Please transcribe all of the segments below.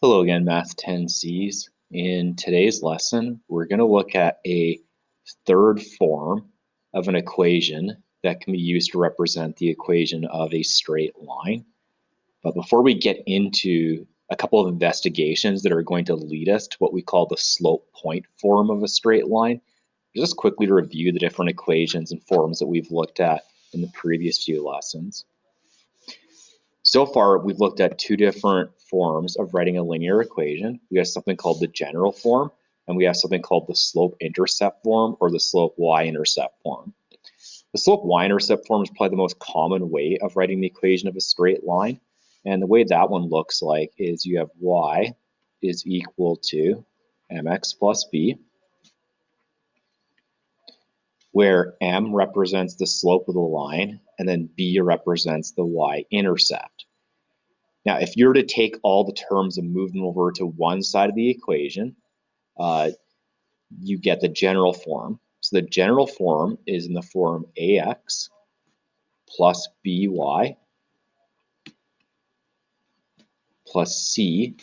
Hello again, Math 10Cs. In today's lesson, we're going to look at a third form of an equation that can be used to represent the equation of a straight line. But before we get into a couple of investigations that are going to lead us to what we call the slope point form of a straight line, just quickly to review the different equations and forms that we've looked at in the previous few lessons. So far, we've looked at two different forms of writing a linear equation. We have something called the general form, and we have something called the slope-intercept form or the slope-y-intercept form. The slope-y-intercept form is probably the most common way of writing the equation of a straight line. And the way that one looks like is you have y is equal to mx plus b, where m represents the slope of the line, and then b represents the y-intercept. Now, if you're to take all the terms and move them over to one side of the equation, you get the general form. So the general form is in the form ax plus by plus c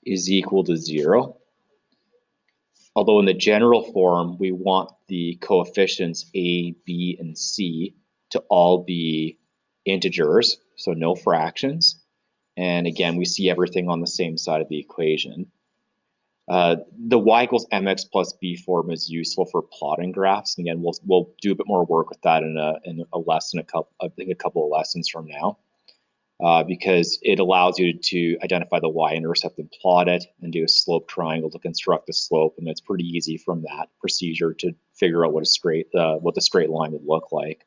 is equal to 0. Although in the general form, we want the coefficients a, b, and c to all be integers, so no fractions. And again, we see everything on the same side of the equation. The y equals mx plus b form is useful for plotting graphs. And again, we'll do a bit more work with that in a lesson, I think a couple of lessons from now, because it allows you to identify the y-intercept and plot it, and do a slope triangle to construct the slope. And it's pretty easy from that procedure to figure out what the straight line would look like.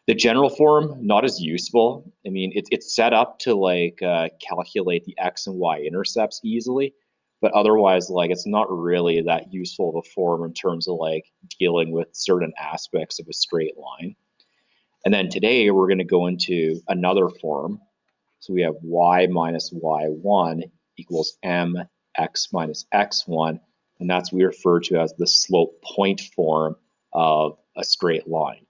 The general form, not as useful. I mean, it's set up to calculate the x and y intercepts easily, but otherwise, it's not really that useful of a form in terms of dealing with certain aspects of a straight line. And then today we're going to go into another form. So we have y minus y1 equals mx minus x1, and that's what we refer to as the slope point form of a straight line.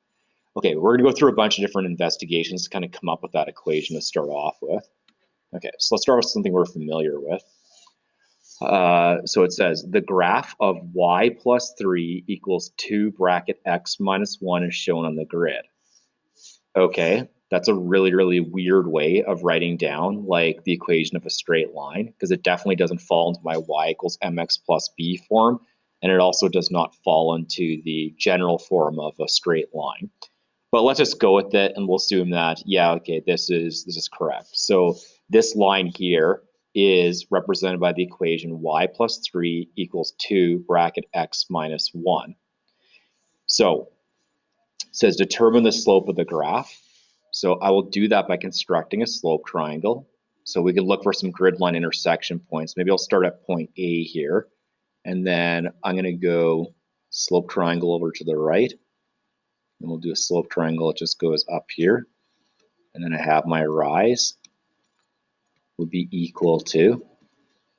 Okay, we're going to go through a bunch of different investigations to kind of come up with that equation to start off with. Okay, so let's start with something we're familiar with. So it says the graph of y plus 3 equals 2 bracket x minus 1 is shown on the grid. Okay, that's a really, really weird way of writing down the equation of a straight line, because it definitely doesn't fall into my y equals mx plus b form, and it also does not fall into the general form of a straight line. But let's just go with it, and we'll assume that, yeah, okay, this is correct. So this line here is represented by the equation y plus 3 equals 2 bracket x minus 1. So it says determine the slope of the graph. So I will do that by constructing a slope triangle. So we can look for some grid line intersection points. Maybe I'll start at point A here, and then I'm going to go slope triangle over to the right. And we'll do a slope triangle. It just goes up here. And then I have my rise would be equal to,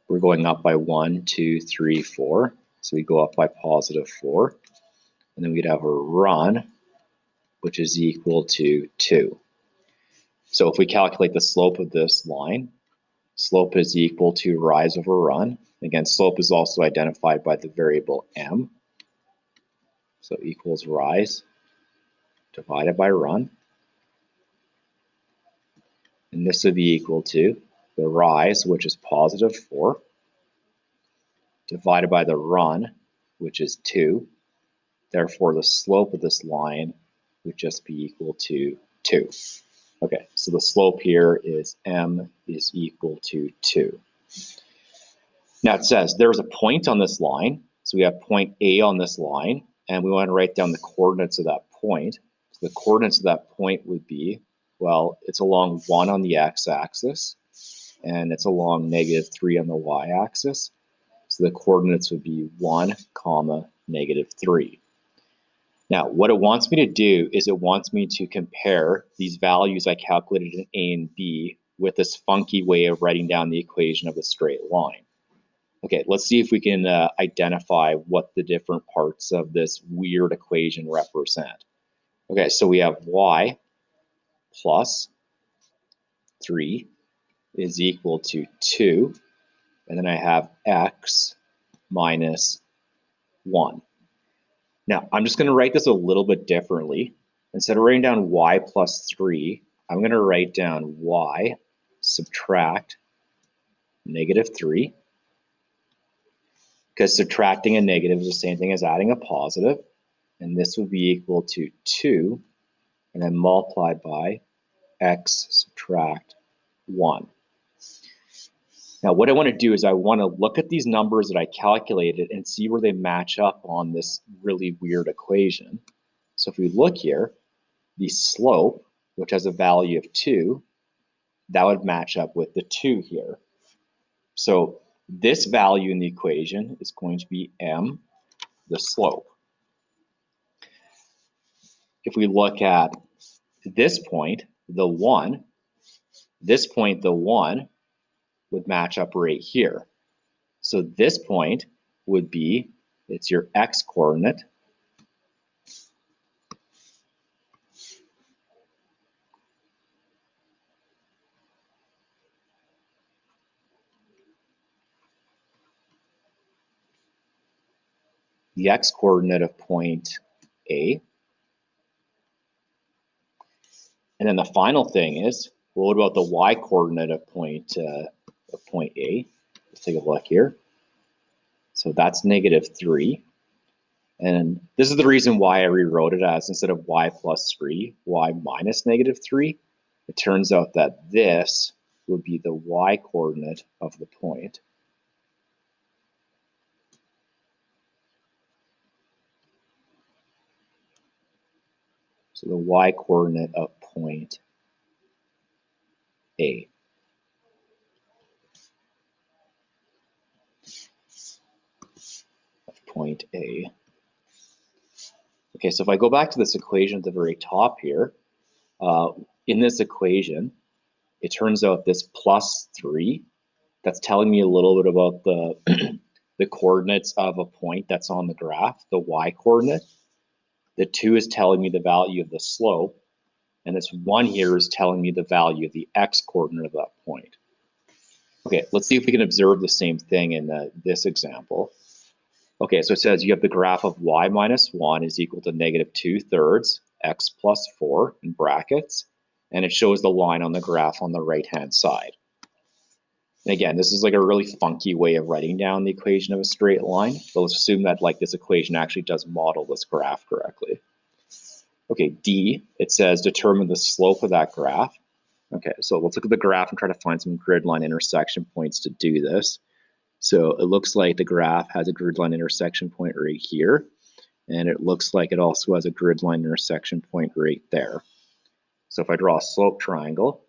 we're going up by 1, 2, 3, 4. So we go up by positive 4. And then we'd have a run, which is equal to 2. So if we calculate the slope of this line, slope is equal to rise over run. Again, slope is also identified by the variable m. So equals rise divided by run. And this would be equal to the rise, which is positive 4, divided by the run, which is 2. Therefore, the slope of this line would just be equal to 2. Okay, so the slope here is m is equal to 2. Now it says there's a point on this line. So we have point A on this line, and we want to write down the coordinates of that point. So the coordinates of that point would be, well, it's along 1 on the x-axis, and it's along negative 3 on the y-axis. So the coordinates would be 1, comma, negative 3. Now, what it wants me to do is it wants me to compare these values I calculated in A and B with this funky way of writing down the equation of a straight line. Okay, let's see if we can identify what the different parts of this weird equation represent. Okay, so we have y plus 3 is equal to 2. and then I have x minus 1. Now, I'm just going to write this a little bit differently. Instead of writing down y plus 3, I'm going to write down y subtract negative 3, because subtracting a negative is the same thing as adding a positive, and this would be equal to 2, and then multiplied by x subtract 1. Now, what I want to do is I want to look at these numbers that I calculated and see where they match up on this really weird equation. So if we look here, the slope, which has a value of 2, that would match up with the 2 here. So this value in the equation is going to be m, the slope. If we look at this point, the 1, this point, the 1, would match up right here. So this point would be, it's your x coordinate. The x coordinate of point A. And then the final thing is, well, what about the y coordinate of point A? Let's take a look here. So that's negative 3. And this is the reason why I rewrote it as, instead of y plus 3, y minus negative 3. It turns out that this would be the y coordinate of the point. So the y coordinate of point A. Of point A. Okay, so if I go back to this equation at the very top here, in this equation, it turns out this plus 3, that's telling me a little bit about the, the coordinates of a point that's on the graph, the y coordinate. The 2 is telling me the value of the slope, and this 1 here is telling me the value of the x coordinate of that point. Okay, let's see if we can observe the same thing in this example. Okay, so it says you have the graph of y minus 1 is equal to negative 2/3 x plus 4 in brackets, and it shows the line on the graph on the right-hand side. And again, this is like a really funky way of writing down the equation of a straight line, but let's assume that like this equation actually does model this graph correctly. Okay, D, it says determine the slope of that graph. Okay, so let's look at the graph and try to find some grid line intersection points to do this. So it looks like the graph has a grid line intersection point right here, and it looks like it also has a grid line intersection point right there. So if I draw a slope triangle,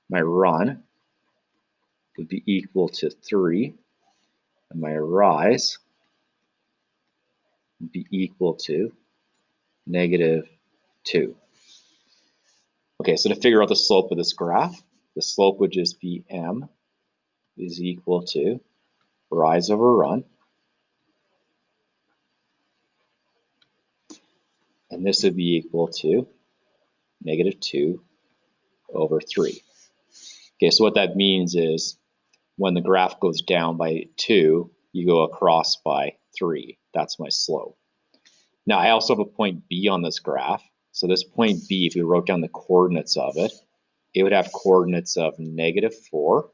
my run would be equal to 3, and my rise would be equal to negative 2. Okay, so to figure out the slope of this graph, the slope would just be m is equal to rise over run. And this would be equal to negative 2 over 3. Okay, so what that means is when the graph goes down by 2, you go across by 3. That's my slope. Now, I also have a point B on this graph. So this point B, if we wrote down the coordinates of it, it would have coordinates of negative 4,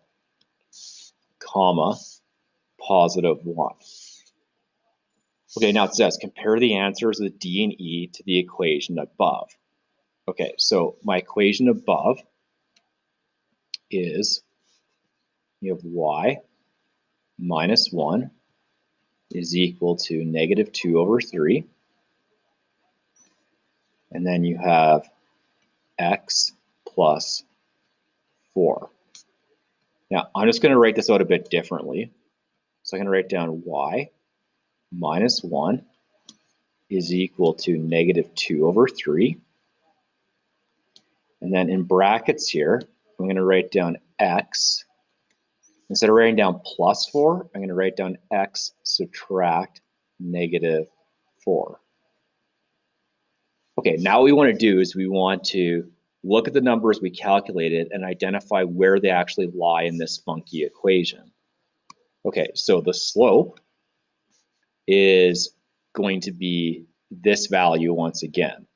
comma, positive 1. Okay, now it says compare the answers of D and E to the equation above. Okay, so my equation above is you have y minus 1 is equal to negative 2 over 3. And then you have x plus 4. Now, I'm just going to write this out a bit differently. So I'm going to write down y minus 1 is equal to negative 2 over 3. And then in brackets here, I'm going to write down x. Instead of writing down plus 4, I'm going to write down x subtract negative 4. Okay, now what we want to do is we want to look at the numbers we calculated and identify where they actually lie in this funky equation. Okay, so the slope is going to be this value once again.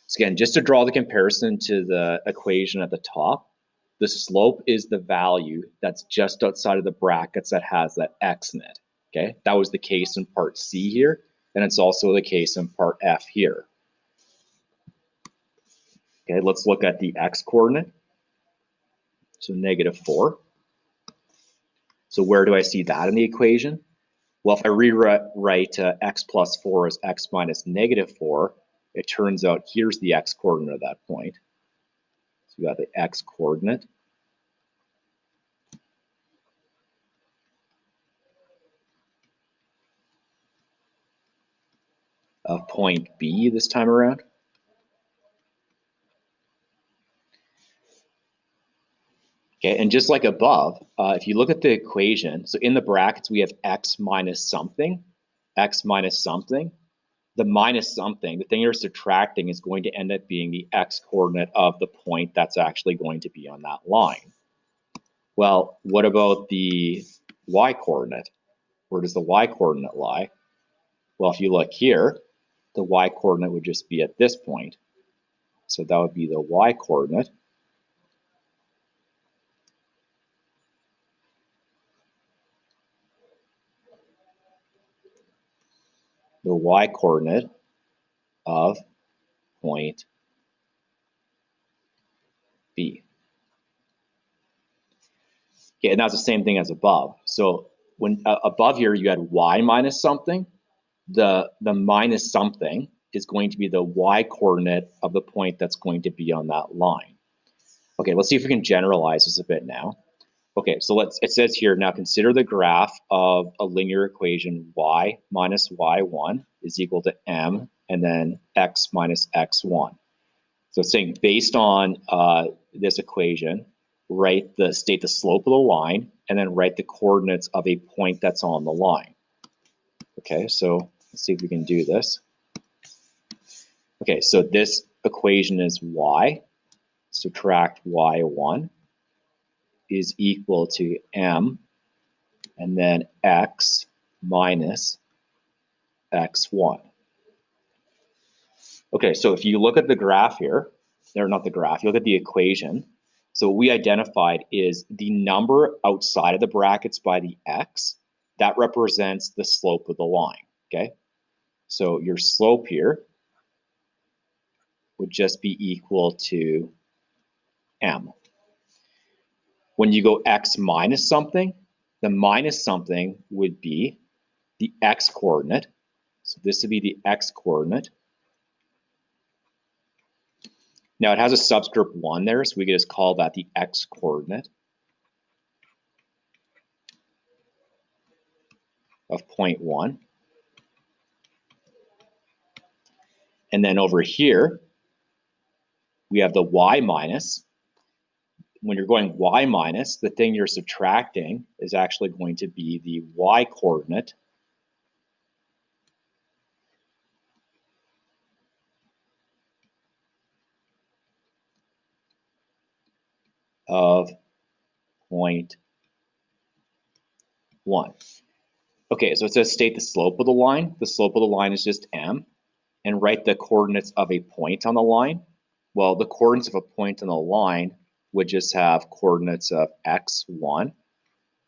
So again, just to draw the comparison to the equation at the top, the slope is the value that's just outside of the brackets that has that x in it. Okay, that was the case in part C here, and it's also the case in part F here. Okay, let's look at the x coordinate. So -4. So where do I see that in the equation? Well, if I rewrite x plus 4 as x minus -4, it turns out here's the x coordinate of that point. So we got the x coordinate. Of point B this time around. Okay, and just like above, if you look at the equation, so in the brackets we have x minus something, the minus something, the thing you're subtracting is going to end up being the x coordinate of the point that's actually going to be on that line. Well, what about the y coordinate? Where does the y coordinate lie? Well, if you look here, the y coordinate would just be at this point. So that would be the y coordinate. The y coordinate of point B. Okay, and that's the same thing as above. So when above here you had y minus something, the minus something is going to be the y coordinate of the point that's going to be on that line. Okay, let's see if we can generalize this a bit now. Okay, so it says here, now consider the graph of a linear equation y minus y1 is equal to m and then x minus x1. So it's saying based on this equation, state the slope of the line and then write the coordinates of a point that's on the line. Okay, so let's see if we can do this. Okay, so this equation is y, subtract y1 is equal to m and then x minus x1. Okay, so if you look at the graph here, or not the graph, you look at the equation. So what we identified is the number outside of the brackets by the x, that represents the slope of the line, okay? So your slope here would just be equal to m. When you go x minus something, the minus something would be the x coordinate. So this would be the x coordinate. Now it has a subscript 1 there, so we can just call that the x coordinate of point 1. And then over here, we have the y minus. When you're going y minus, the thing you're subtracting is actually going to be the y coordinate of point 1. Okay, so it says state the slope of the line. The slope of the line is just m, and write the coordinates of a point on the line. Well, the coordinates of a point on the line would just have coordinates of x1,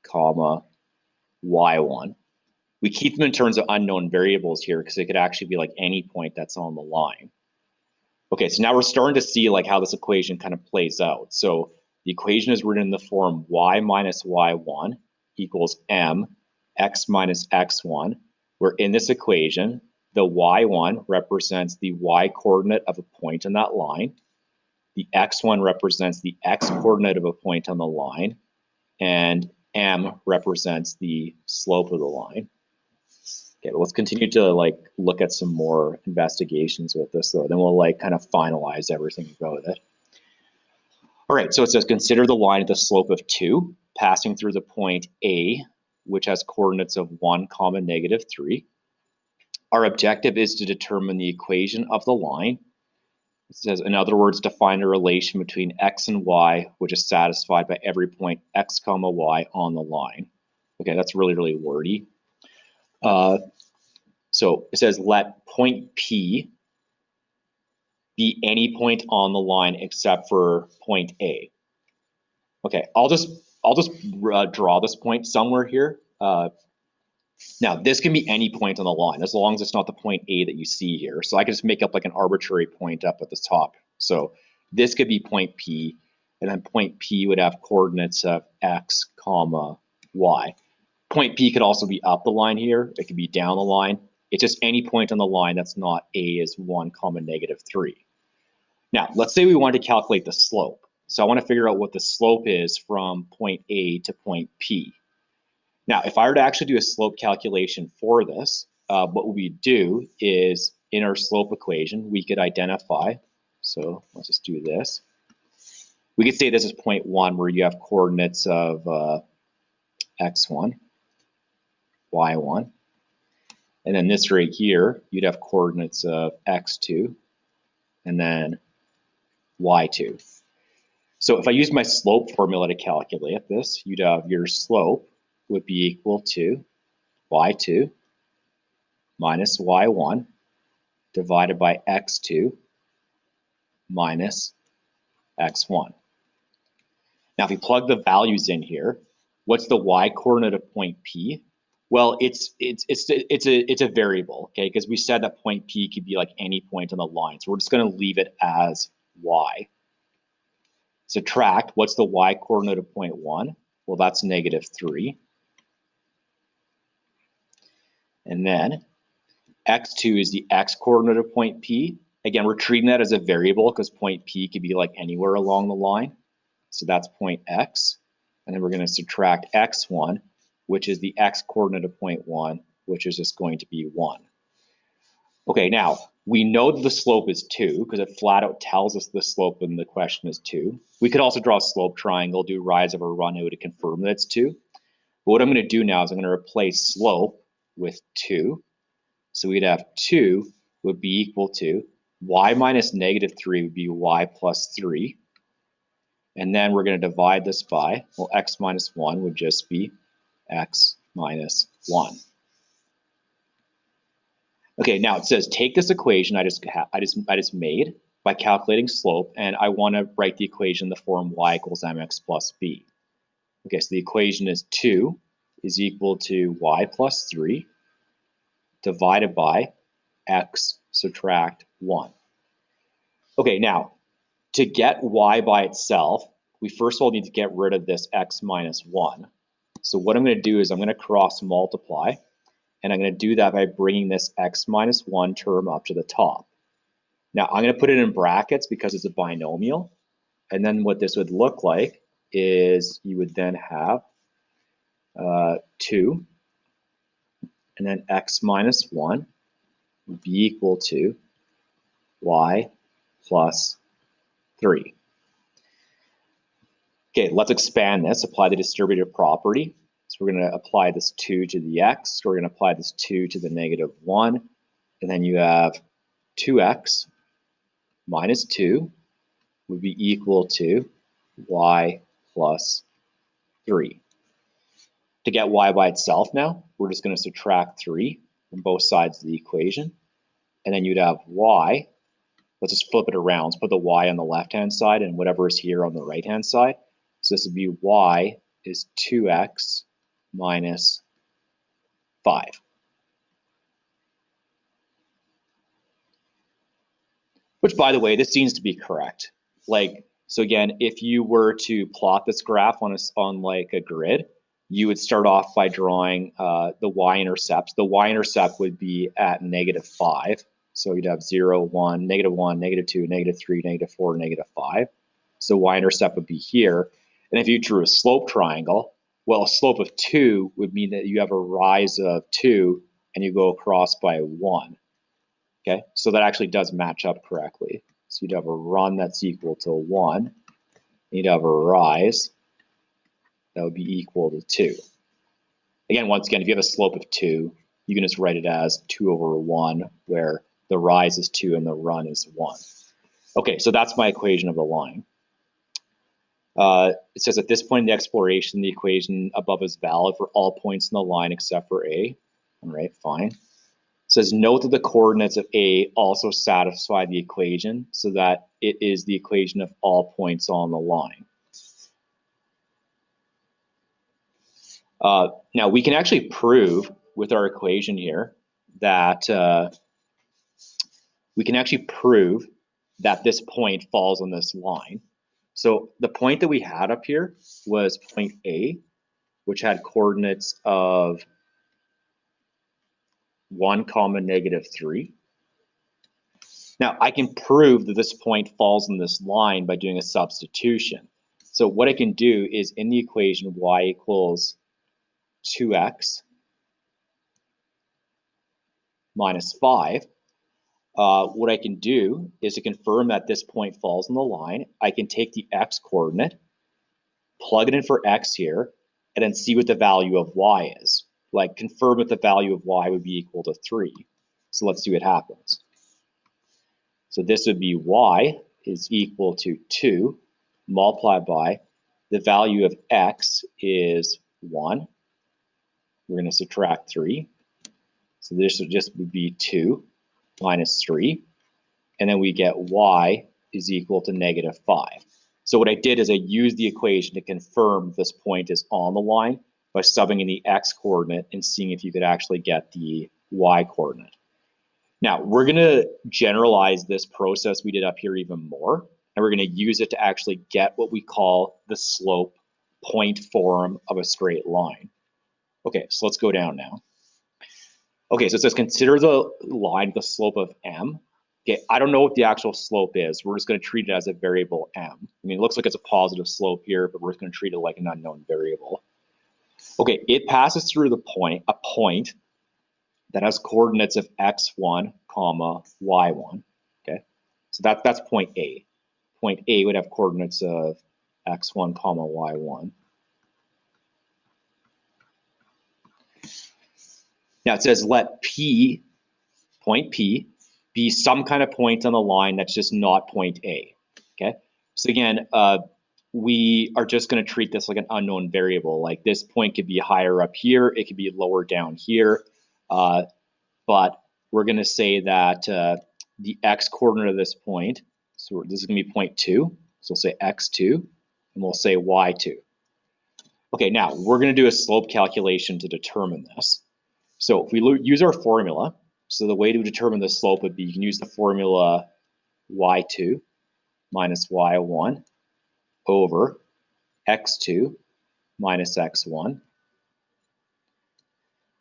comma, y1. We keep them in terms of unknown variables here because it could actually be like any point that's on the line. Okay, so now we're starting to see like how this equation kind of plays out. So the equation is written in the form y minus y1 equals m x minus x1, where in this equation, the y1 represents the y coordinate of a point on that line. The x1 represents the x coordinate of a point on the line, and m represents the slope of the line. Okay, let's continue to like look at some more investigations with this though. Then we'll like kind of finalize everything about it. All right, so it says consider the line at the slope of 2 passing through the point A, which has coordinates of 1, -3. Our objective is to determine the equation of the line It says, in other words, define a relation between x and y, which is satisfied by every point x comma y on the line. Okay, that's really, really wordy. So it says, let point P be any point on the line except for point A. Okay, I'll just draw this point somewhere here. Now, this can be any point on the line, as long as it's not the point A that you see here. So I can just make up like an arbitrary point up at the top. So this could be point P, and then point P would have coordinates of x, comma, y. Point P could also be up the line here. It could be down the line. It's just any point on the line that's not A is 1, comma, -3. Now, let's say we want to calculate the slope. So I want to figure out what the slope is from point A to point P. Now, if I were to actually do a slope calculation for this, what we do is in our slope equation, we could identify. So let's just do this. We could say this is point 1 where you have coordinates of x1, y1. And then this right here, you'd have coordinates of x2 and then y2. So if I use my slope formula to calculate this, you'd have your slope would be equal to y2 minus y1 divided by x2 minus x1. Now, if we plug the values in here, what's the y coordinate of point P? Well, it's a variable, okay? Because we said that point P could be like any point on the line, so we're just going to leave it as y. Subtract, what's the y coordinate of point 1? Well, that's -3. And then x2 is the x coordinate of point P. Again, we're treating that as a variable because point P could be like anywhere along the line. So that's point x. And then we're going to subtract x1, which is the x coordinate of point 1, which is just going to be 1. Okay, now we know that the slope is 2 because it flat out tells us the slope in the question is 2. We could also draw a slope triangle, do rise over run out to confirm that it's 2. But what I'm going to do now is I'm going to replace slope with 2. So we'd have 2 would be equal to y minus -3 would be y plus 3. And then we're going to divide this by, well, x minus 1 would just be x minus 1. Okay, now it says take this equation I just made by calculating slope, and I want to write the equation in the form y equals mx plus b. Okay, so the equation is 2 is equal to y plus 3 divided by x subtract 1. Okay, now to get y by itself, we first of all need to get rid of this x minus 1. So what I'm going to do is I'm going to cross multiply, and I'm going to do that by bringing this x minus 1 term up to the top. Now I'm going to put it in brackets because it's a binomial, and then what this would look like is you would then have 2, and then x minus 1 would be equal to y plus 3. Okay, let's expand this, apply the distributive property. So we're going to apply this 2 to the x, we're going to apply this 2 to the -1, and then you have 2x minus 2 would be equal to y plus 3. To get y by itself now, we're just going to subtract 3 from both sides of the equation, and then you'd have y. Let's just flip it around. Let's put the y on the left-hand side and whatever is here on the right-hand side. So this would be y is 2x minus 5. Which, by the way, this seems to be correct. Like, so again, if you were to plot this graph on like a grid, you would start off by drawing the y-intercepts. The y-intercept would be at -5. So you'd have 0, 1, -1, -2, -3, -4, -5. So y-intercept would be here. And if you drew a slope triangle, well, a slope of 2 would mean that you have a rise of 2 and you go across by 1. Okay, so that actually does match up correctly. So you'd have a run that's equal to 1. You'd have a rise that would be equal to 2. Again, once again, if you have a slope of 2, you can just write it as 2 over 1, where the rise is 2 and the run is 1. Okay, so that's my equation of the line. It says at this point in the exploration, the equation above is valid for all points in the line except for A. All right, fine. It says note that the coordinates of A also satisfy the equation so that it is the equation of all points on the line. Now we can actually prove with our equation here that this point falls on this line. So the point that we had up here was point A, which had coordinates of 1, -3. Now I can prove that this point falls on this line by doing a substitution. So what I can do is in the equation y equals 2x minus 5, what I can do is to confirm that this point falls on the line, I can take the x coordinate, plug it in for x here, and then see what the value of y is. Like confirm that the value of y would be equal to 3. So let's see what happens. So this would be y is equal to 2 multiplied by the value of x is 1. We're going to subtract 3. So this would just be 2 minus 3. And then we get y is equal to -5. So what I did is I used the equation to confirm this point is on the line by subbing in the x coordinate and seeing if you could actually get the y coordinate. Now we're going to generalize this process we did up here even more, and we're going to use it to actually get what we call the slope point form of a straight line. Okay, so let's go down now. Okay, so it says consider the line the slope of m. Okay, I don't know what the actual slope is. We're just going to treat it as a variable m. I mean, it looks like it's a positive slope here, but we're just going to treat it like an unknown variable. Okay, it passes through a point that has coordinates of x1, y1. Okay, so that's point A. Point A would have coordinates of x1, y1. Now it says let P, point P, be some kind of point on the line that's just not point A. Okay, so again, we are just going to treat this like an unknown variable. Like this point could be higher up here, it could be lower down here, but we're going to say that the x coordinate of this point, so this is going to be point 2, so we'll say x2, and we'll say y2. Okay, now we're going to do a slope calculation to determine this. So if we use our formula, so the way to determine the slope would be you can use the formula y2 minus y1 over x2 minus x1.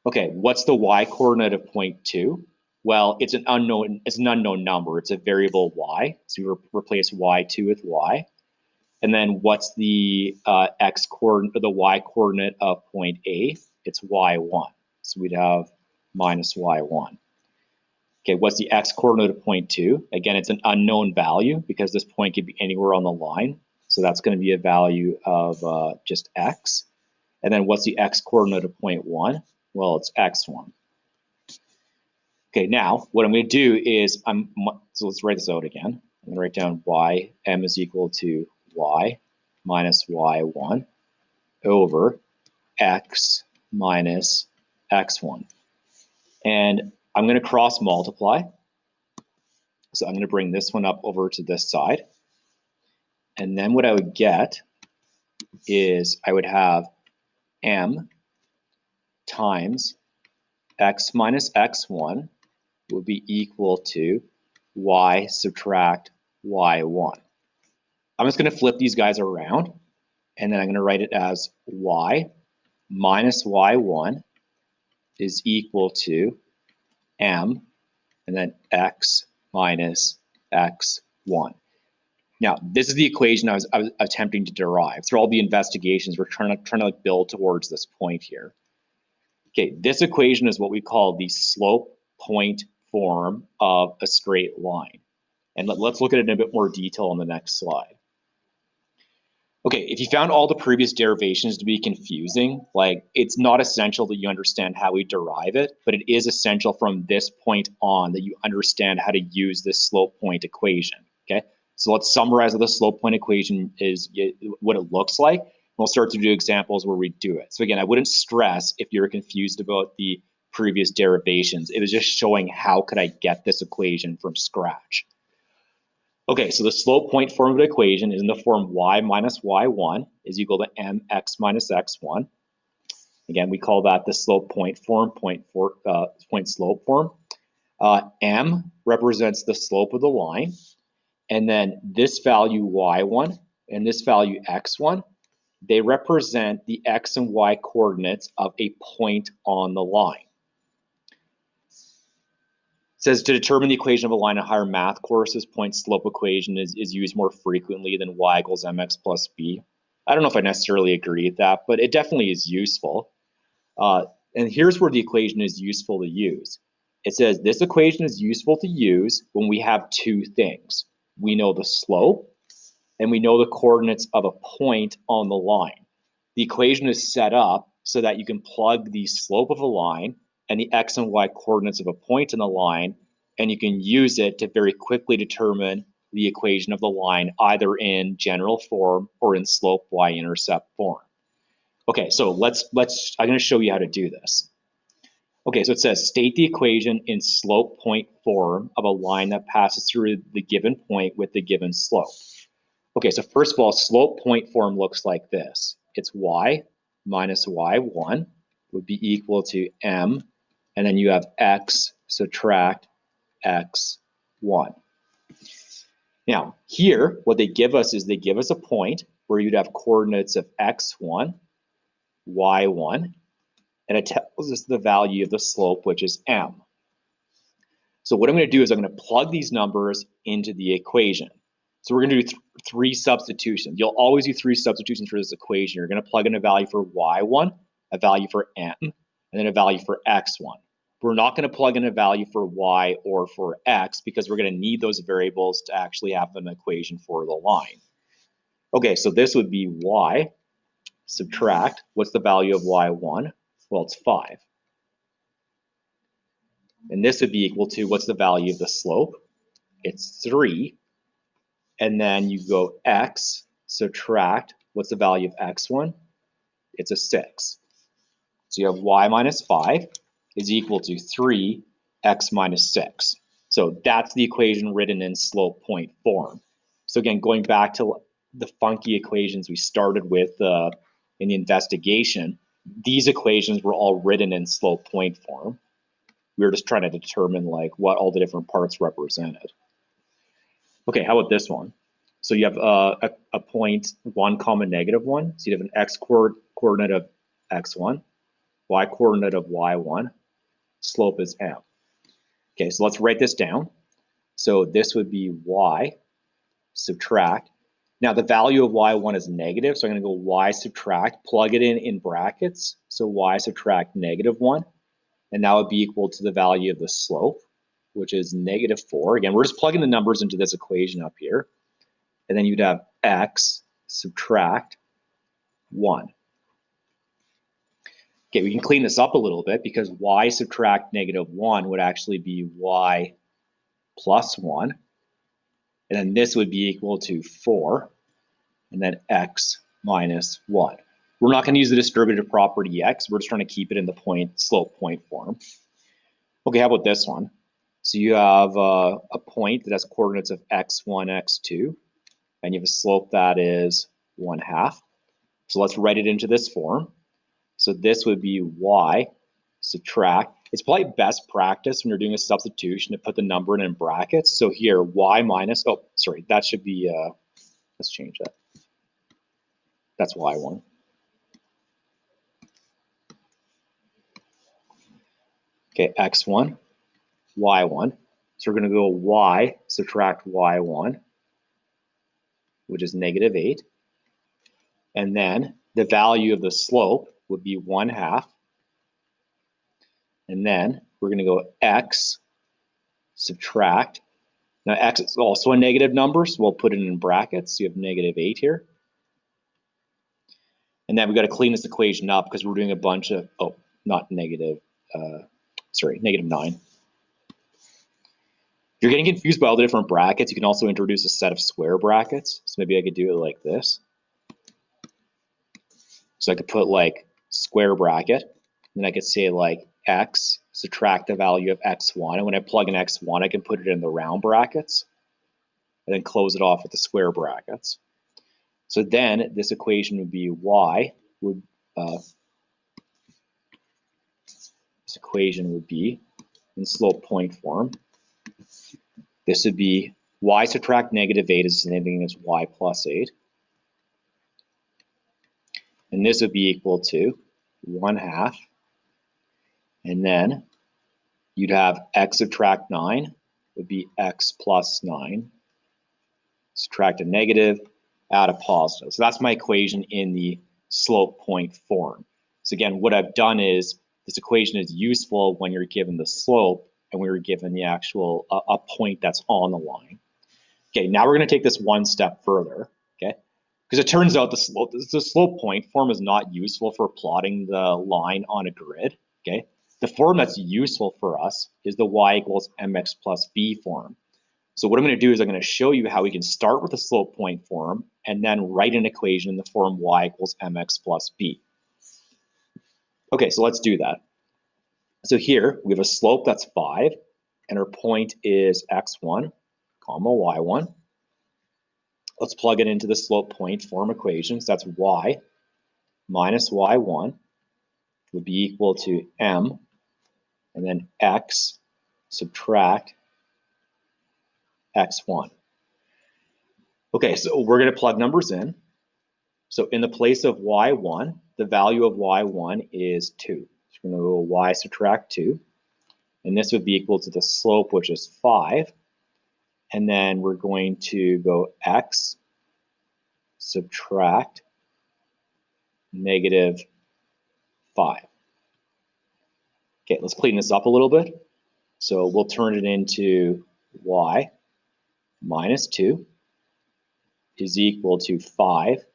Okay, what's the y coordinate of point 2? Well, it's an unknown number. It's a variable y. So we replace y2 with y. And then what's the x coordinate or the y coordinate of point A? It's y1. So we'd have minus y1. Okay, what's the x coordinate of point 2? Again, it's an unknown value because this point could be anywhere on the line. So that's going to be a value of just x. And then what's the x coordinate of point 1? Well, it's x1. Okay, now what I'm going to do is so let's write this out again. I'm going to write down y m is equal to y minus y1 over x minus x1. And I'm going to cross multiply. So I'm going to bring this one up over to this side. And then what I would get is I would have m times x minus x1 would be equal to y subtract y1. I'm just going to flip these guys around, and then I'm going to write it as y minus y1 is equal to m, and then x minus x1. Now, this is the equation I was attempting to derive. Through all the investigations, we're trying to build towards this point here. Okay, this equation is what we call the slope point form of a straight line. And let's look at it in a bit more detail on the next slide. Okay, if you found all the previous derivations to be confusing, like it's not essential that you understand how we derive it, but it is essential from this point on that you understand how to use this slope point equation, okay? So let's summarize what the slope point equation is, what it looks like. We'll start to do examples where we do it. So again, I wouldn't stress if you're confused about the previous derivations. It was just showing how could I get this equation from scratch. Okay, so the slope point form of the equation is in the form y minus y1 is equal to mx minus x1. Again, we call that the slope point form, point slope form. M represents the slope of the line. And then this value y1 and this value x1, they represent the x and y coordinates of a point on the line. It says to determine the equation of a line in higher math courses, point slope equation is used more frequently than y equals mx plus b. I don't know if I necessarily agree with that, but it definitely is useful. And here's where the equation is useful to use. It says this equation is useful to use when we have two things. We know the slope and we know the coordinates of a point on the line. The equation is set up so that you can plug the slope of a line and the x and y coordinates of a point in the line, and you can use it to very quickly determine the equation of the line either in general form or in slope y-intercept form. Okay, so I'm going to show you how to do this. Okay, so it says state the equation in slope point form of a line that passes through the given point with the given slope. Okay, so first of all, slope point form looks like this. It's y minus y1 would be equal to m, and then you have x subtract x1. Now, here, what they give us is they give us a point where you'd have coordinates of x1, y1, and it tells us the value of the slope, which is m. So what I'm going to do is I'm going to plug these numbers into the equation. So we're going to do three substitutions. You'll always do three substitutions for this equation. You're going to plug in a value for y1, a value for m, and then a value for x1. We're not going to plug in a value for y or for x because we're going to need those variables to actually have an equation for the line. Okay, so this would be y subtract, what's the value of y1? Well, it's 5. And this would be equal to, what's the value of the slope? It's 3. And then you go x subtract, what's the value of x1? It's a 6. So you have y minus 5 is equal to 3x minus 6. So that's the equation written in slope point form. So again, going back to the funky equations we started with in the investigation, these equations were all written in slope point form. We were just trying to determine like what all the different parts represented. Okay, how about this one? So you have a point 1 comma negative 1. So you have an x coordinate of x1, y coordinate of y1, slope is m. Okay, so let's write this down. So this would be y subtract. Now the value of y1 is negative, so I'm going to go y subtract, plug it in brackets. So y subtract negative 1, and that would be equal to the value of the slope, which is negative 4. Again, we're just plugging the numbers into this equation up here. And then you'd have x subtract 1. Okay, we can clean this up a little bit because y subtract negative 1 would actually be y plus 1. And then this would be equal to 4. And then x minus 1. We're not going to use the distributive property x. We're just trying to keep it in the slope point form. Okay, how about this one? So you have a point that has coordinates of x1, x2. And you have a slope that is 1/2. So let's write it into this form. So this would be y subtract. It's probably best practice when you're doing a substitution to put the number in brackets. So here, y minus, oh, sorry, that should be, let's change that. That's y1. Okay, x1, y1. So we're going to go y subtract y1, which is negative 8. And then the value of the slope would be 1/2. And then we're going to go x subtract. Now x is also a negative number, so we'll put it in brackets. So you have negative 8 here. And then we've got to clean this equation up because we're doing a bunch of, oh, not negative, sorry, negative 9. you're getting confused by all the different brackets, you can also introduce a set of square brackets. So maybe I could do it like this. So I could put like square bracket, and I could say like x, subtract the value of x1. And when I plug in x1, I can put it in the round brackets and then close it off with the square brackets. So then this equation would be y would, this equation would be in slope point form. This would be y subtract -8 is the same thing as y plus 8. And this would be equal to 1/2. And then you'd have x subtract 9 would be x plus 9. Subtract a negative, add a positive. So that's my equation in the slope point form. So again, what I've done is this equation is useful when you're given the slope and we were given the actual a point that's on the line. Okay, now we're going to take this one step further. Okay, because it turns out the slope point form is not useful for plotting the line on a grid. Okay, the form that's useful for us is the y equals mx plus b form. So what I'm going to do is I'm going to show you how we can start with the slope point form and then write an equation in the form y equals mx plus b. Okay, so let's do that. So here we have a slope that's 5 and our point is x1, comma y1. Let's plug it into the slope point form equation. So that's y minus y1 would be equal to m and then x subtract x1. Okay, so we're going to plug numbers in. So in the place of y1, the value of y1 is 2. So we're going to go y subtract 2. And this would be equal to the slope, which is 5. And then we're going to go x subtract -5. Okay, let's clean this up a little bit. So we'll turn it into y minus 2 is equal to 5.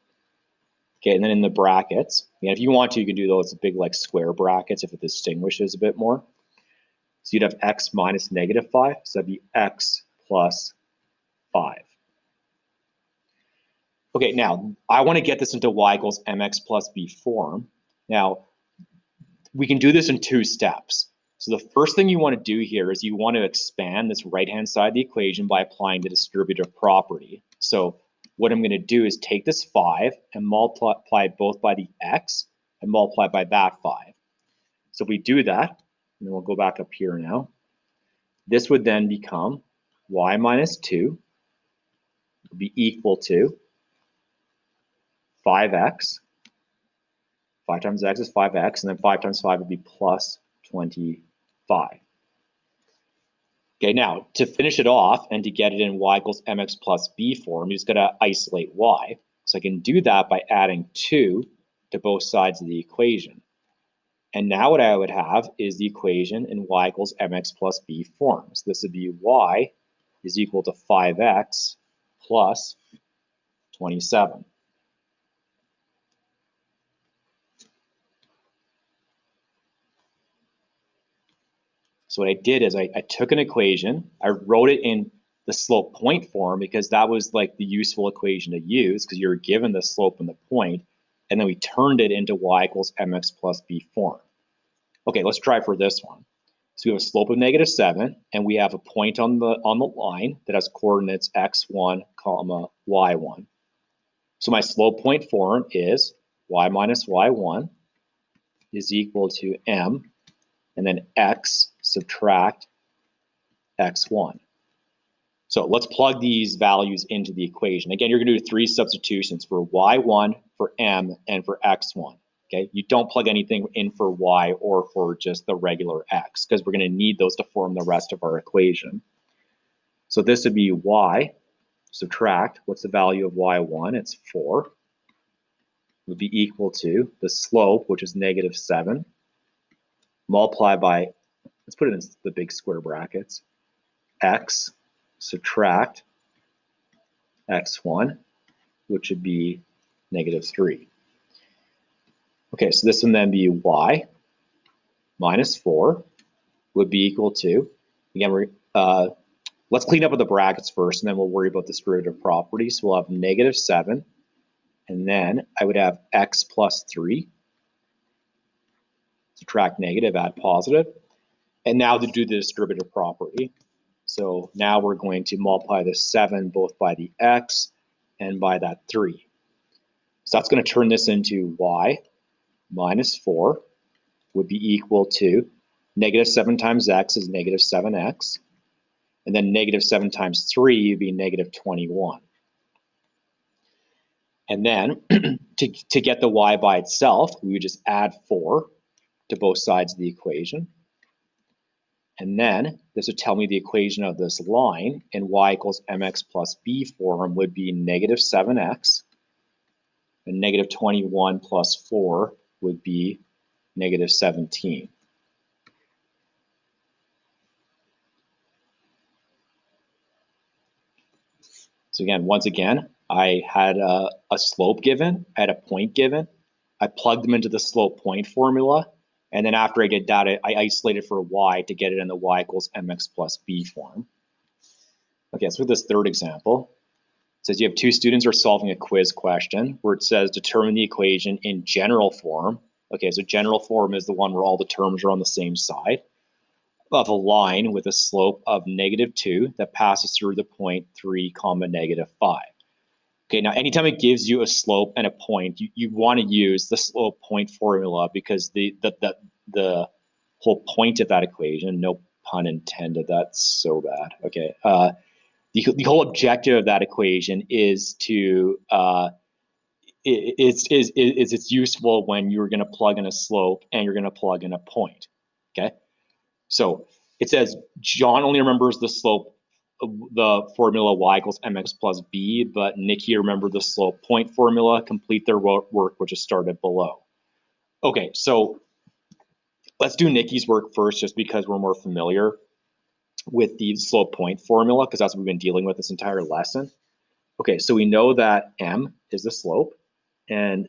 Okay, and then in the brackets, if you want to, you can do those big like square brackets if it distinguishes a bit more. So you'd have x minus -5, so that'd be x plus 5. Okay, now I want to get this into y equals mx plus b form. Now, we can do this in 2 steps. So the first thing you want to do here is you want to expand this right-hand side of the equation by applying the distributive property. So what I'm going to do is take this 5 and multiply both by the x and multiply by that 5. So if we do that, and then we'll go back up here now, this would then become y minus 2 would be equal to 5x. 5 times x is 5x, and then 5 times 5 would be plus 25. Okay, now to finish it off and to get it in y equals mx plus b form, you just got to isolate y. So I can do that by adding 2 to both sides of the equation. And now what I would have is the equation in y equals mx plus b form. So this would be y is equal to 5x plus 27. So what I did is I took an equation, I wrote it in the slope point form because that was like the useful equation to use because you were given the slope and the point, and then we turned it into y equals mx plus b form. Okay, let's try for this one. So we have a slope of -7, and we have a point on the line that has coordinates x1, comma y1. So my slope point form is y minus y1 is equal to m, and then x subtract x1. So let's plug these values into the equation. Again, you're going to do 3 substitutions for y1, for m, and for x1. Okay, you don't plug anything in for y or for just the regular x because we're going to need those to form the rest of our equation. So this would be y subtract, what's the value of y1? It's 4. Would be equal to the slope, which is -7, multiply by, let's put it in the big square brackets, x subtract x1, which would be -3. Okay, so this would then be y minus 4 would be equal to, again, Let's clean up with the brackets first, and then we'll worry about the derivative properties. So we'll have -7, and then I would have x plus 3. Subtract negative, add positive. And now to do this derivative property. So now we're going to multiply the 7 both by the x and by that 3. So that's going to turn this into y minus 4 would be equal to -7 times x is -7x. And then -7 times 3 would be -21. And then to get the y by itself, we would just add 4 to both sides of the equation. And then this would tell me the equation of this line in y equals mx plus b form would be -7x, and -21 plus 4 would be -17. So again, once again, I had a slope given, I had a point given. I plugged them into the slope point formula. And then after I get data, I isolated for y to get it in the y equals mx plus b form. Okay, so with this third example, it says you have two students are solving a quiz question where it says determine the equation in general form. Okay, so general form is the one where all the terms are on the same side of a line with a slope of -2 that passes through the point 3, -5. Okay, now anytime it gives you a slope and a point, you want to use the slope point formula because the whole point of that equation, no pun intended, that's so bad. Okay, the whole objective of that equation is to it's useful when you're going to plug in a slope and you're going to plug in a point. Okay, so it says John only remembers the slope, the formula y equals mx plus b, but Nikki remembered the slope point formula. Complete their work, which is started below. Okay, so let's do Nikki's work first, just because we're more familiar with the slope point formula, because that's what we've been dealing with this entire lesson. Okay, so we know that m is the slope, and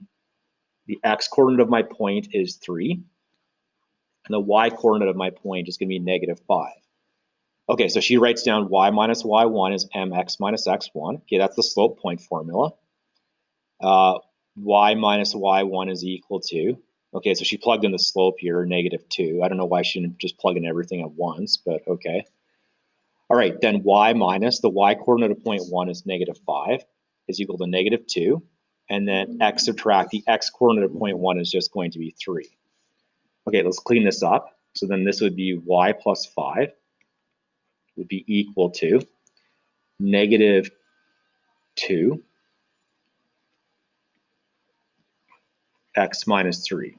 the x coordinate of my point is 3, and the y coordinate of my point is going to be -5. Okay, so she writes down y minus y1 is mx minus x1. Okay, that's the slope point formula. Y minus y1 is equal to, okay, so she plugged in the slope here, -2. I don't know why she didn't just plug in everything at once, but okay. All right, then y minus the y coordinate of point 1 is -5 is equal to -2. And then x subtract the x coordinate of point 1 is just going to be 3. Okay, let's clean this up. So then this would be y plus 5 would be equal to -2 x minus 3.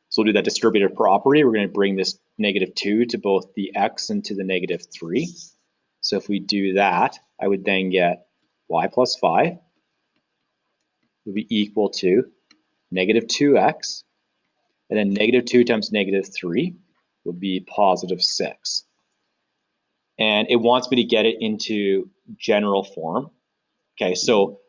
So we'll do that distributive property. We're going to bring this -2 to both the x and to the -3. So if we do that, I would then get y plus 5 would be equal to -2x, and then -2 times -3 would be +6. And it wants me to get it into general form. Okay, so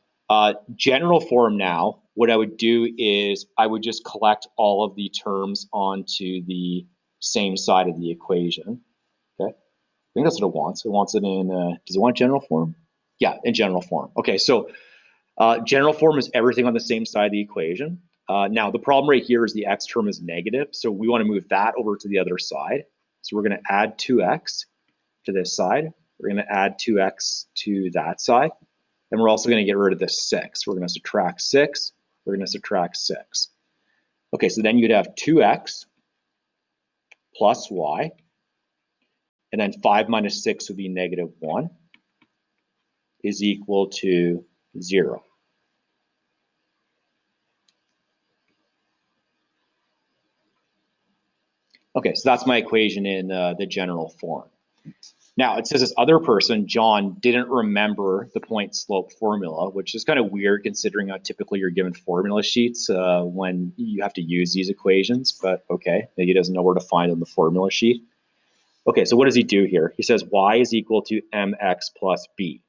general form now, what I would do is I would just collect all of the terms onto the same side of the equation. Okay, I think that's what it wants. It wants it in, does it want general form? Yeah, in general form. Okay, so general form is everything on the same side of the equation. Now, the problem right here is the x term is negative, so we want to move that over to the other side. So we're going to add 2x to this side. We're going to add 2x to that side. And we're also going to get rid of this 6. We're going to subtract 6. We're going to subtract 6. Okay, so then you'd have 2x plus y. And then 5 minus 6 would be -1 is equal to 0. Okay, so that's my equation in the general form. Now, it says this other person, John, didn't remember the point slope formula, which is kind of weird considering how typically you're given formula sheets when you have to use these equations, but okay, maybe he doesn't know where to find in the formula sheet. Okay, so what does he do here? He says y is equal to mx plus b.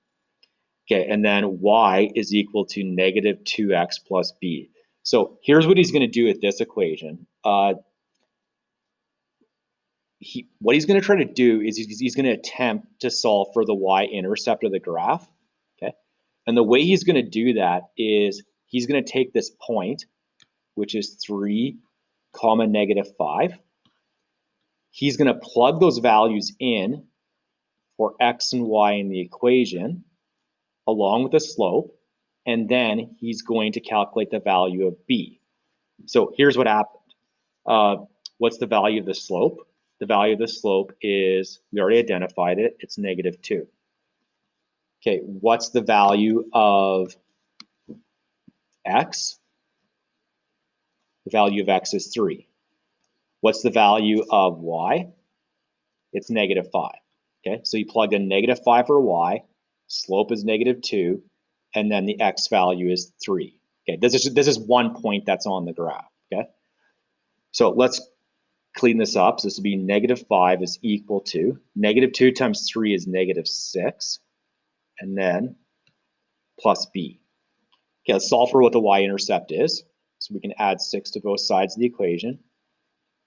Okay, and then y is equal to -2x plus b. So here's what he's going to do with this equation. what he's going to try to do is he's going to attempt to solve for the y-intercept of the graph, okay? And the way he's going to do that is he's going to take this point, which is 3, -5. He's going to plug those values in for x and y in the equation, along with the slope, and then he's going to calculate the value of b. So here's what happened. What's the value of the slope? The value of the slope is, we already identified it, it's -2. Okay, what's the value of x? The value of x is 3. What's the value of y? It's -5. Okay, so you plug in -5 for y, slope is -2, and then the x value is 3. Okay, this is one point that's on the graph. Okay, so let's clean this up. So this would be -5 is equal to -2 times 3 is -6, and then plus b. Okay, let's solve for what the y-intercept is. So we can add 6 to both sides of the equation,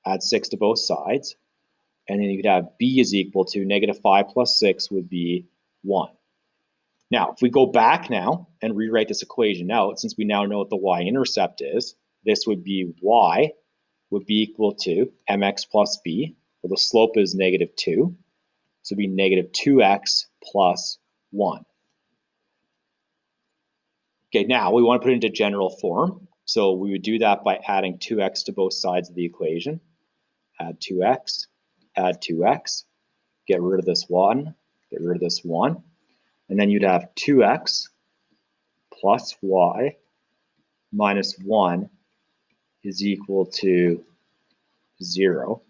add 6 to both sides, and then you could have b is equal to -5 plus 6 would be 1. Now, if we go back now and rewrite this equation out, since we now know what the y-intercept is, this would be y would be equal to mx plus b. Well, the slope is -2, so it'd be -2x plus 1. Okay, now we want to put it into general form. So we would do that by adding 2x to both sides of the equation. Add 2x, get rid of this 1, get rid of this 1. And then you'd have 2x plus y minus 1 is equal to 0.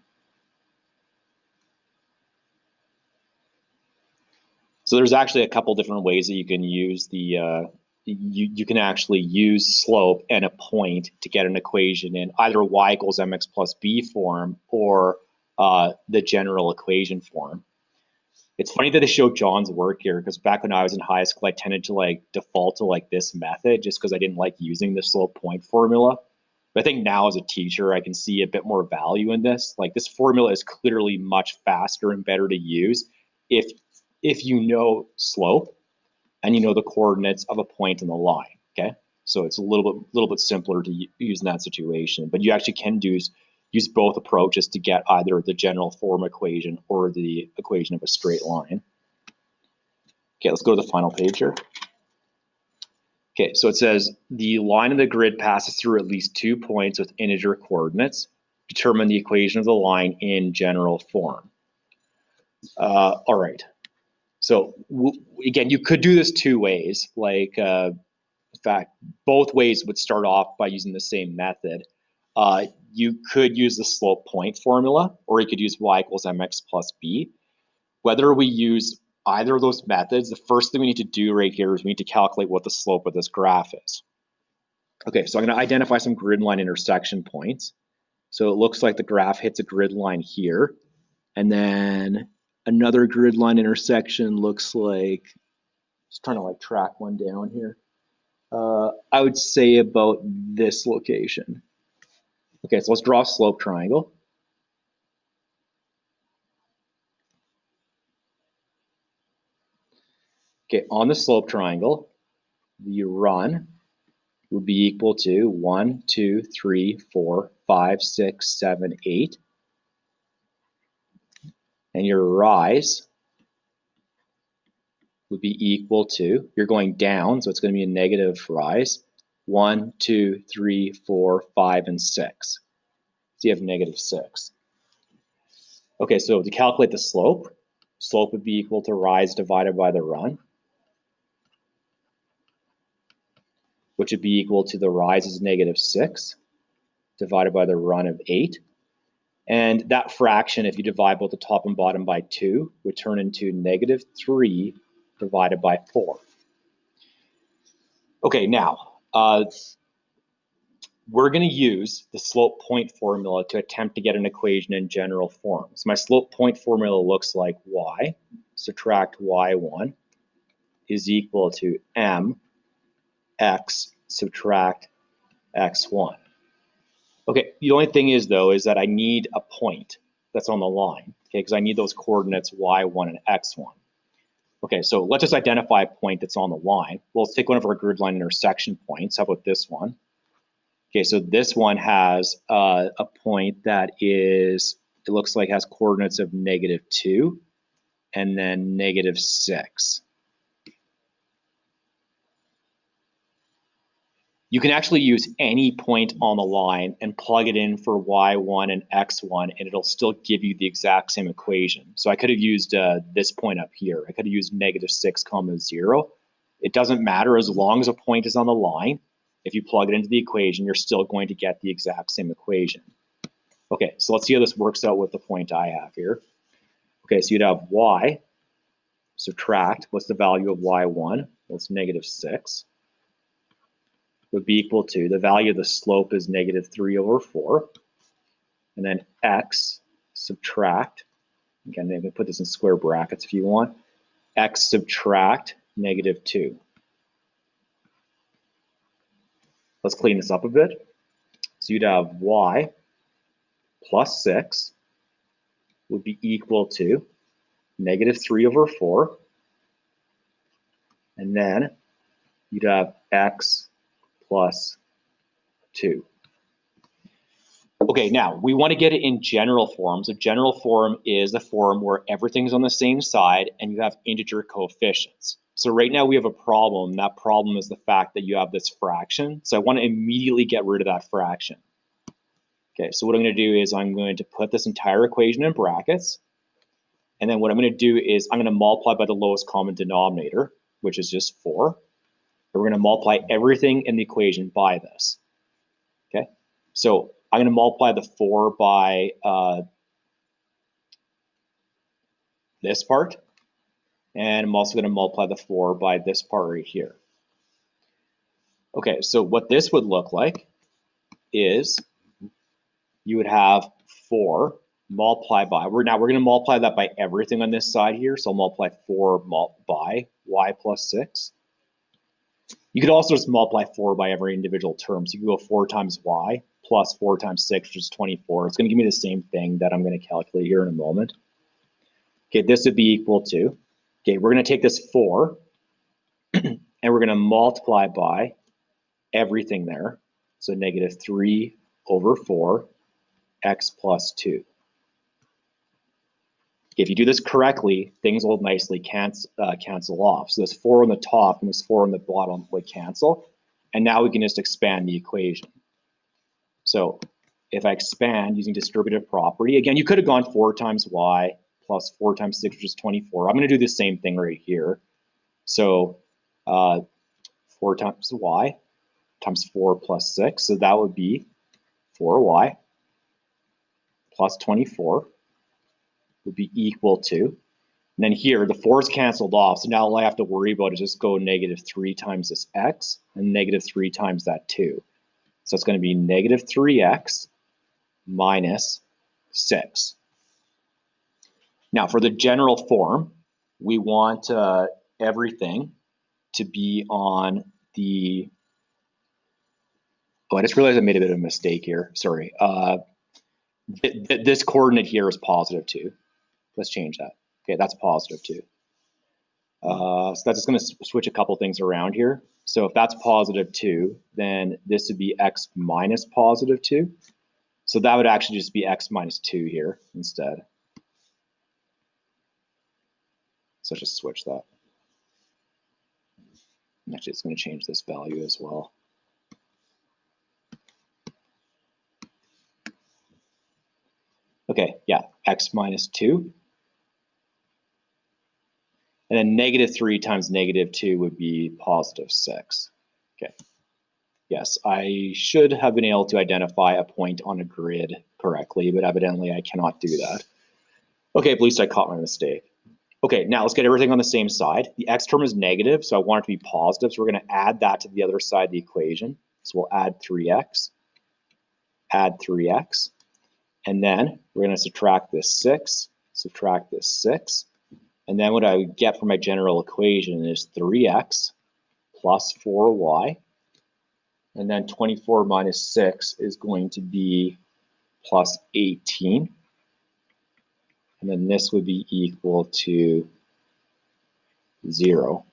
So there's actually a couple different ways that you can use the you can actually use slope and a point to get an equation in either y equals mx plus b form or the general equation form. It's funny that they show John's work here, because back when I was in high school, I tended to like default to like this method just because I didn't like using the slope point formula. But I think now as a teacher, I can see a bit more value in this. Like this formula is clearly much faster and better to use if you know slope and you know the coordinates of a point in the line. Okay, so it's a little bit simpler to use in that situation. But you actually can use both approaches to get either the general form equation or the equation of a straight line. Okay, let's go to the final page here. Okay, so it says the line of the grid passes through at least 2 points with integer coordinates. Determine the equation of the line in general form. All right. So again, you could do this 2 ways. Like, in fact, both ways would start off by using the same method. You could use the slope point formula, or you could use y equals mx plus b. Whether we use either of those methods, the first thing we need to do right here is we need to calculate what the slope of this graph is. Okay, so I'm going to identify some grid line intersection points. So it looks like the graph hits a grid line here, and then another grid line intersection looks like, just trying to like track one down here. I would say about this location. Okay, so let's draw a slope triangle. Okay, on the slope triangle, the run would be equal to 1, 2, 3, 4, 5, 6, 7, 8. And your rise would be equal to, you're going down, so it's going to be a negative rise, 1, 2, 3, 4, 5, and 6. So you have -6. Okay, so to calculate the slope, slope would be equal to rise divided by the run, which would be equal to the rise is -6 divided by the run of 8. And that fraction, if you divide both the top and bottom by 2, would turn into -3 divided by 4. Okay, now we're going to use the slope point formula to attempt to get an equation in general form. So my slope point formula looks like y subtract y1 is equal to m x subtract x1. Okay, the only thing is though, is that I need a point. that's on the line, okay, because I need those coordinates y1 and x1. Okay, so let's just identify a point that's on the line. Well, let's take one of our grid line intersection points. How about this one? Okay, so this one has a point that is, it looks like has coordinates of -2 and then -6. You can actually use any point on the line and plug it in for y1 and x1, and it'll still give you the exact same equation. So I could have used this point up here. I could have used -6, 0. It doesn't matter as long as a point is on the line. If you plug it into the equation, you're still going to get the exact same equation. Okay, so let's see how this works out with the point I have here. Okay, so you'd have y, subtract, what's the value of y1? Well, it's -6. Would be equal to, the value of the slope is -3/4. And then x subtract, again, you can put this in square brackets if you want, x subtract -2. Let's clean this up a bit. So you'd have y plus 6 would be equal to -3/4. And then you'd have x plus 2. Okay, now we want to get it in general form. So general form is the form where everything's on the same side and you have integer coefficients. So right now we have a problem. That problem is the fact that you have this fraction. So I want to immediately get rid of that fraction. Okay, so what I'm going to do is I'm going to put this entire equation in brackets. And then what I'm going to do is I'm going to multiply by the lowest common denominator, which is just 4. And we're going to multiply everything in the equation by this. Okay, so I'm going to multiply the 4 by this part. And I'm also going to multiply the 4 by this part right here. Okay, so what this would look like is you would have 4 multiplied by, we're going to multiply that by everything on this side here. So I'll multiply 4 by y plus 6. You could also just multiply 4 by every individual term. So you can go 4 times y plus 4 times 6, which is 24. It's going to give me the same thing that I'm going to calculate here in a moment. Okay, this would be equal to, okay, we're going to take this 4 and we're going to multiply by everything there. So -3/4 x plus 2. If you do this correctly, things will nicely cancel off. So this 4 on the top and this 4 on the bottom would cancel. And now we can just expand the equation. So if I expand using distributive property, again, you could have gone 4 times y plus 4 times 6, which is 24. I'm going to do the same thing right here. So 4 times y times 4 plus 6. So that would be 4y plus 24 would be equal to, and then here the 4 is canceled off. So now all I have to worry about is just go -3 times this x and -3 times that 2. So it's going to be -3x minus 6. Now for the general form, we want everything to be on the, oh, I just realized I made a bit of a mistake here. Sorry. This coordinate here is +2. Let's change that. Okay, that's +2. So that's just going to switch a couple things around here. So if that's +2, then this would be x minus +2. So that would actually just be x minus 2 here instead. So just switch that. Actually, it's going to change this value as well. Okay, yeah, x minus 2. And then -3 times -2 would be +6. Okay. Yes, I should have been able to identify a point on a grid correctly, but evidently I cannot do that. Okay, at least I caught my mistake. Okay, now let's get everything on the same side. The x term is negative, so I want it to be positive. So we're going to add that to the other side of the equation. So we'll add 3x, and then we're going to subtract this 6, and then what I would get from my general equation is 3x plus 4y, and then 24 minus 6 is going to be plus 18. and then this would be equal to 0.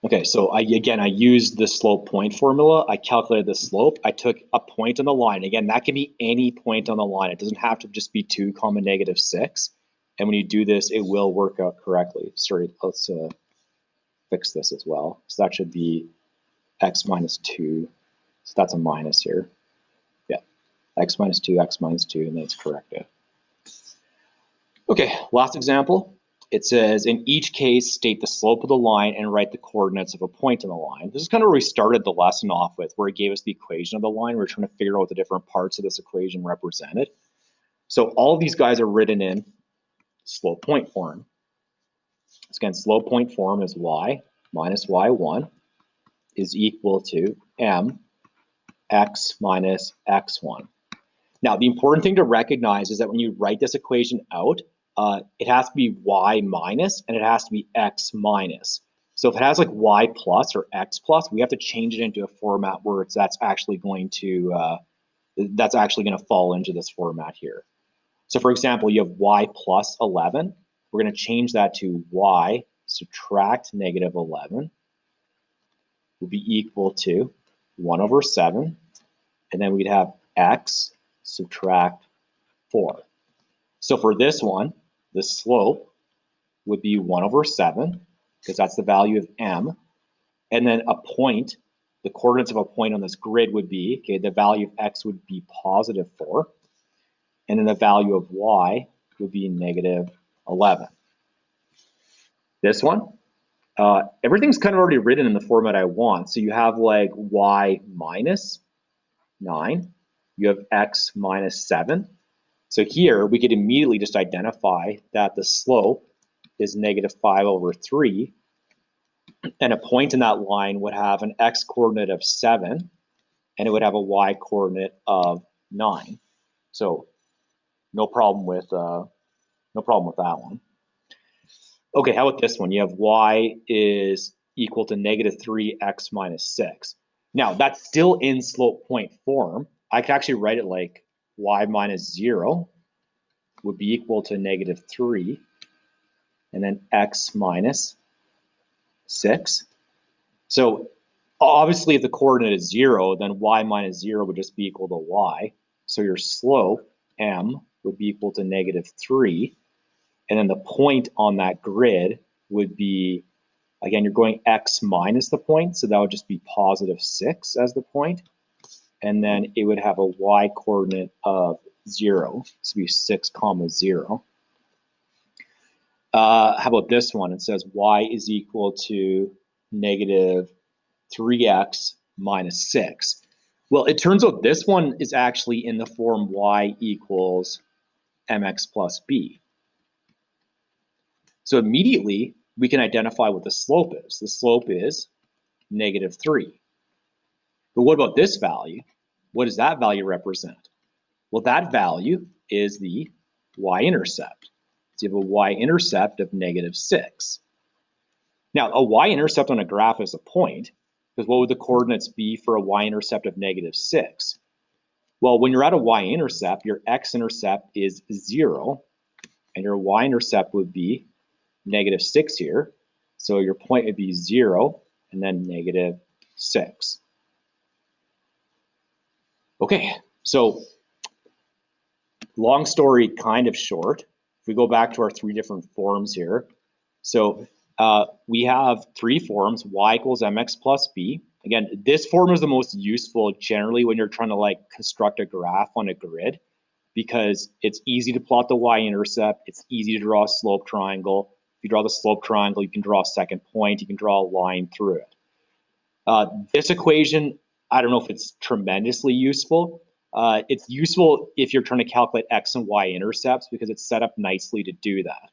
Okay, so I used the slope point formula. I calculated the slope. I took a point on the line. Again, that can be any point on the line. It doesn't have to just be 2, -6. And when you do this, it will work out correctly. Sorry, let's fix this as well. So that should be x minus 2. So that's a minus here. Yeah, x minus 2, and that's corrected. Okay, last example. It says, in each case, state the slope of the line and write the coordinates of a point on the line. This is kind of where we started the lesson off with, where it gave us the equation of the line. We're trying to figure out what the different parts of this equation represented. So all of these guys are written in slope point form. So again, slope point form is y minus y1 is equal to m x minus x1. Now, the important thing to recognize is that when you write this equation out, it has to be y minus and it has to be x minus. So if it has like y plus or x plus, we have to change it into a format where that's actually going to fall into this format here. So for example, you have y plus 11. We're going to change that to y subtract negative 11 will be equal to 1 over 7. And then we'd have x subtract 4. So for this one, the slope would be 1 over 7, because that's the value of m. And then a point, the coordinates of a point on this grid would be, okay, the value of x would be positive 4. And then the value of y would be negative 11. This one, everything's kind of already written in the format I want. So you have like y minus 9. You have x minus 7. So here we could immediately just identify that the slope is negative 5 over 3. And a point in that line would have an x coordinate of 7, and it would have a y coordinate of 9. So no problem with that one. Okay, how about this one? You have y is equal to negative 3x minus 6. Now, that's still in slope point form. I could actually write it like y minus 0 would be equal to negative 3, and then x minus 6. So obviously, if the coordinate is 0, then y minus 0 would just be equal to y. So your slope, m, would be equal to negative 3. And then the point on that grid would be, again, you're going x minus the point, so that would just be positive 6 as the point. And then it would have a y coordinate of 0, so it'd be 6, 0. How about this one? It says y is equal to negative 3x minus 6. Well, it turns out this one is actually in the form y equals mx plus b. So immediately, we can identify what the slope is. The slope is negative 3. But what about this value? What does that value represent? Well, that value is the y-intercept. So you have a y-intercept of negative 6. Now, a y-intercept on a graph is a point, because what would the coordinates be for a y-intercept of negative 6? Well, when you're at a y-intercept, your x-intercept is 0, and your y-intercept would be negative 6 here. So your point would be 0 and then negative 6. Okay, so long story kind of short. If we go back to our 3 different forms here. So we have 3 forms, y equals mx plus b. Again, this form is the most useful generally when you're trying to like construct a graph on a grid, because it's easy to plot the y-intercept. It's easy to draw a slope triangle. If you draw the slope triangle, you can draw a second point. You can draw a line through it. This equation, I don't know if it's tremendously useful. It's useful if you're trying to calculate x and y intercepts, because it's set up nicely to do that.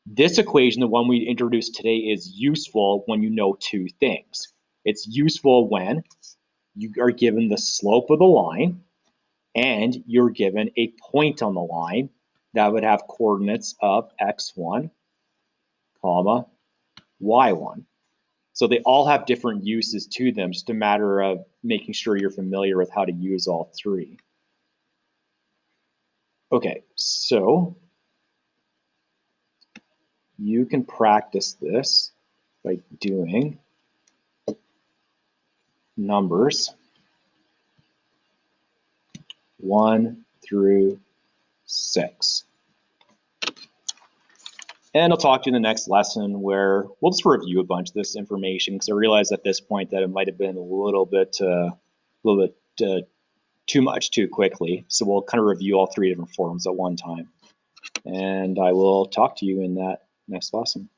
This equation, the one we introduced today, is useful when you know 2 things. It's useful when you are given the slope of the line and you're given a point on the line that would have coordinates of x1, comma, y1. So they all have different uses to them, just a matter of making sure you're familiar with how to use all three. Okay, so you can practice this by doing numbers 1 through 6. And I'll talk to you in the next lesson where we'll just review a bunch of this information, because I realized at this point that it might have been a little bit too much too quickly. So we'll kind of review all three different forms at one time. And I will talk to you in that next lesson.